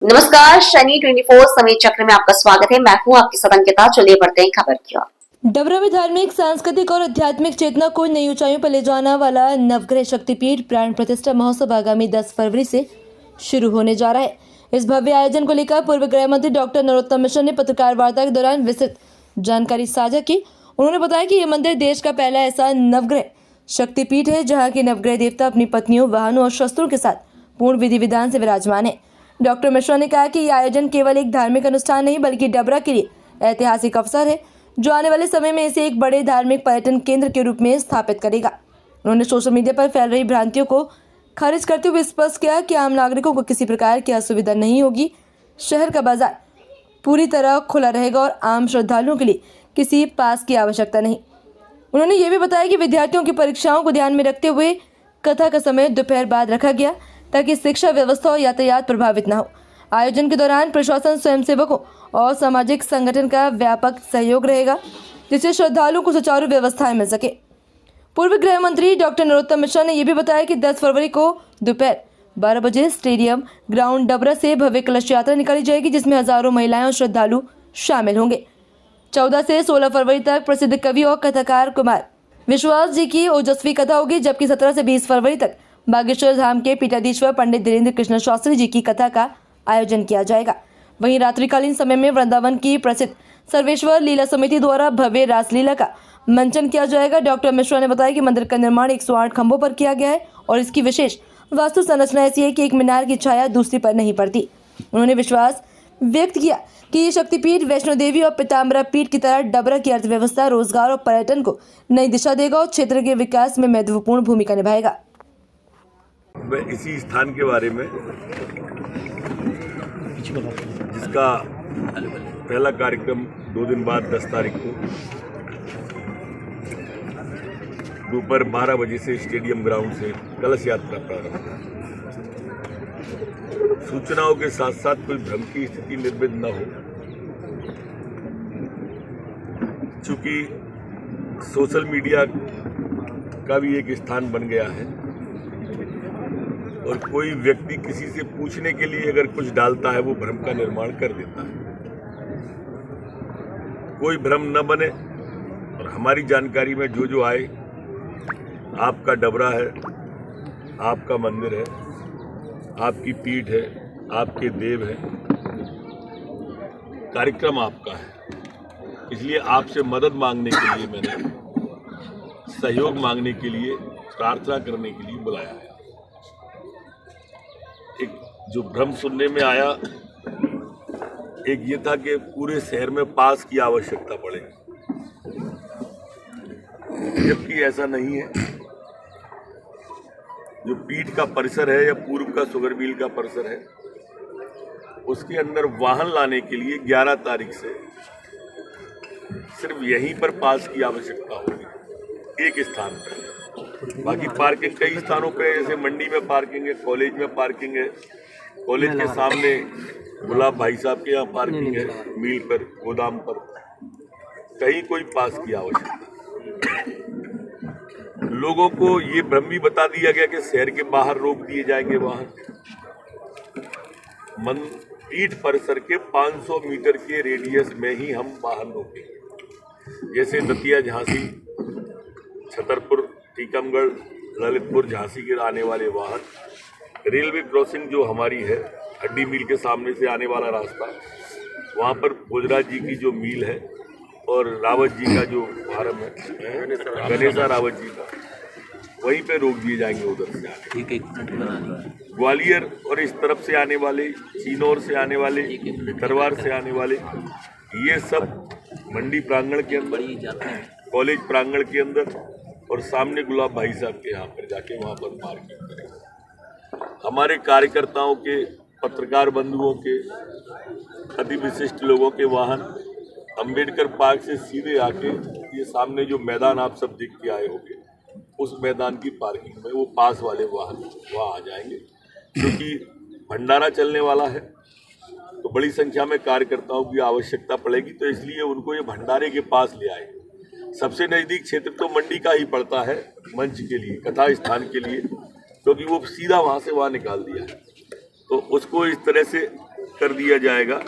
नमस्कार, शनि 24 समय चक्र में आपका स्वागत है। मैं हूं आपके साथ अंकिता। चलिए बढ़ते हैं खबर की ओर। डबरा में धार्मिक, सांस्कृतिक और आध्यात्मिक चेतना को नई ऊंचाइयों पर ले जाने वाला नवग्रह शक्तिपीठ प्राण प्रतिष्ठा महोत्सव आगामी 10 फरवरी से शुरू होने जा रहा है। इस भव्य आयोजन को लेकर पूर्व गृह मंत्री डॉक्टर नरोत्तम मिश्र ने पत्रकार वार्ता के दौरान विस्तृत जानकारी साझा की। उन्होंने बताया कि यह मंदिर देश का पहला ऐसा नवग्रह शक्तिपीठ है जहाँ के नवग्रह देवता अपनी पत्नियों, वाहनों और शस्त्रों के साथ पूर्ण विधि विधान से विराजमान है। डॉक्टर मिश्रा ने कहा कि यह आयोजन केवल एक धार्मिक अनुष्ठान नहीं बल्कि डबरा के लिए ऐतिहासिक अवसर है जो आने वाले समय में इसे एक बड़े धार्मिक पर्यटन केंद्र के रूप में स्थापित करेगा। उन्होंने सोशल मीडिया पर फैल रही भ्रांतियों को खारिज करते हुए स्पष्ट किया कि आम नागरिकों को किसी प्रकार की असुविधा नहीं होगी। शहर का बाजार पूरी तरह खुला रहेगा और आम श्रद्धालुओं के लिए किसी पास की आवश्यकता नहीं। उन्होंने ये भी बताया कि विद्यार्थियों की परीक्षाओं को ध्यान में रखते हुए कथा का समय दोपहर बाद रखा गया ताकि शिक्षा व्यवस्था और यातायात प्रभावित न हो। आयोजन के दौरान प्रशासन, स्वयंसेवकों और सामाजिक संगठन का व्यापक सहयोग रहेगा जिससे श्रद्धालुओं को सुचारू व्यवस्थाएं मिल सके। पूर्व गृह मंत्री डॉक्टर नरोत्तम मिश्रा ने यह भी बताया कि 10 फरवरी को दोपहर 12 बजे स्टेडियम ग्राउंड डबरा से भव्य कलश यात्रा निकाली जाएगी जिसमें हजारों महिलाएं और श्रद्धालु शामिल होंगे। 14 से 16 फरवरी तक प्रसिद्ध कवि और कथाकार कुमार विश्वास जी की ओजस्वी कथा होगी, जबकि 17 से 20 फरवरी तक बागेश्वर धाम के पीठाधीश्वर पंडित धीरेन्द्र कृष्ण शास्त्री जी की कथा का आयोजन किया जाएगा। वहीं रात्रिकालीन समय में वृंदावन की प्रसिद्ध सर्वेश्वर लीला समिति द्वारा भव्य रासलीला का मंचन किया जाएगा। डॉक्टर मिश्रा ने बताया कि मंदिर का निर्माण 108 खंभों पर किया गया है और इसकी विशेष वास्तु संरचना ऐसी है कि एक मीनार की छाया दूसरी पर नहीं पड़ती। उन्होंने विश्वास व्यक्त किया कि ये शक्तिपीठ वैष्णो देवी और पीताम्बरा पीठ की तरह डबरा की अर्थव्यवस्था, रोजगार और पर्यटन को नई दिशा देगा और क्षेत्र के विकास में महत्वपूर्ण भूमिका निभाएगा। मैं इसी स्थान के बारे में, जिसका पहला कार्यक्रम 2 दिन बाद 10 तारीख को दोपहर 12 बजे से स्टेडियम ग्राउंड से कलश यात्रा प्रारंभ है। सूचनाओं के साथ साथ कोई भ्रम की स्थिति निर्मित न हो, चूंकि सोशल मीडिया का भी एक स्थान बन गया है और कोई व्यक्ति किसी से पूछने के लिए अगर कुछ डालता है वो भ्रम का निर्माण कर देता है। कोई भ्रम न बने और हमारी जानकारी में जो आए, आपका डबरा है, आपका मंदिर है, आपकी पीठ है, आपके देव है, कार्यक्रम आपका है। इसलिए आपसे मदद मांगने के लिए मैंने, सहयोग मांगने के लिए, प्रार्थना करने के लिए बुलाया है। एक जो भ्रम सुनने में आया, एक ये था कि पूरे शहर में पास की आवश्यकता पड़ेगी, जबकि ऐसा नहीं है। जो पीठ का परिसर है या पूर्व का शुगर मिल का परिसर है, उसके अंदर वाहन लाने के लिए 11 तारीख से सिर्फ यहीं पर पास की आवश्यकता होगी, एक स्थान पर। बाकी पार्किंग कई स्थानों पे, जैसे मंडी में पार्किंग है, कॉलेज में पार्किंग है, कॉलेज के सामने गुलाब भाई साहब के यहाँ पार्किंग है, मिल पर, गोदाम पर, कहीं कोई पास की आवश्यकता। लोगों को ये भ्रम भी बता दिया गया कि शहर के बाहर रोक दिए जाएंगे वाहन। पीठ परिसर के 500 मीटर के रेडियस में ही हम वाहन रोकेंगे। जैसे दतिया, झांसी, छतरपुर, टीकमगढ़, ललितपुर, झांसी के आने वाले वाहन, रेलवे क्रॉसिंग जो हमारी है, हड्डी मिल के सामने से आने वाला रास्ता, वहाँ पर भोजराज जी की जो मिल है और रावत जी का जो फार्म है, गणेशा रावत जी का, वहीं पे रोक दिए जाएंगे। उधर से आने ग्वालियर और इस तरफ से आने वाले, चिनौर से आने वाले, तरवार से आने वाले, ये सब मंडी प्रांगण के अंदर, कॉलेज प्रांगण के अंदर और सामने गुलाब भाई साहब के यहाँ पर जाके वहाँ पर पार्किंग करेंगे। हमारे कार्यकर्ताओं के, पत्रकार बंधुओं के, अति विशिष्ट लोगों के वाहन अंबेडकर पार्क से सीधे आके ये सामने जो मैदान आप सब देख के आए होंगे, उस मैदान की पार्किंग में वो पास वाले वाहन वहाँ आ जाएंगे। क्योंकि भंडारा चलने वाला है तो बड़ी संख्या में कार्यकर्ताओं की आवश्यकता पड़ेगी, तो इसलिए उनको ये भंडारे के पास ले आए। सबसे नज़दीक क्षेत्र तो मंडी का ही पड़ता है मंच के लिए, कथा स्थान के लिए, क्योंकि वो सीधा वहाँ से वहाँ निकाल दिया है। तो उसको इस तरह से कर दिया जाएगा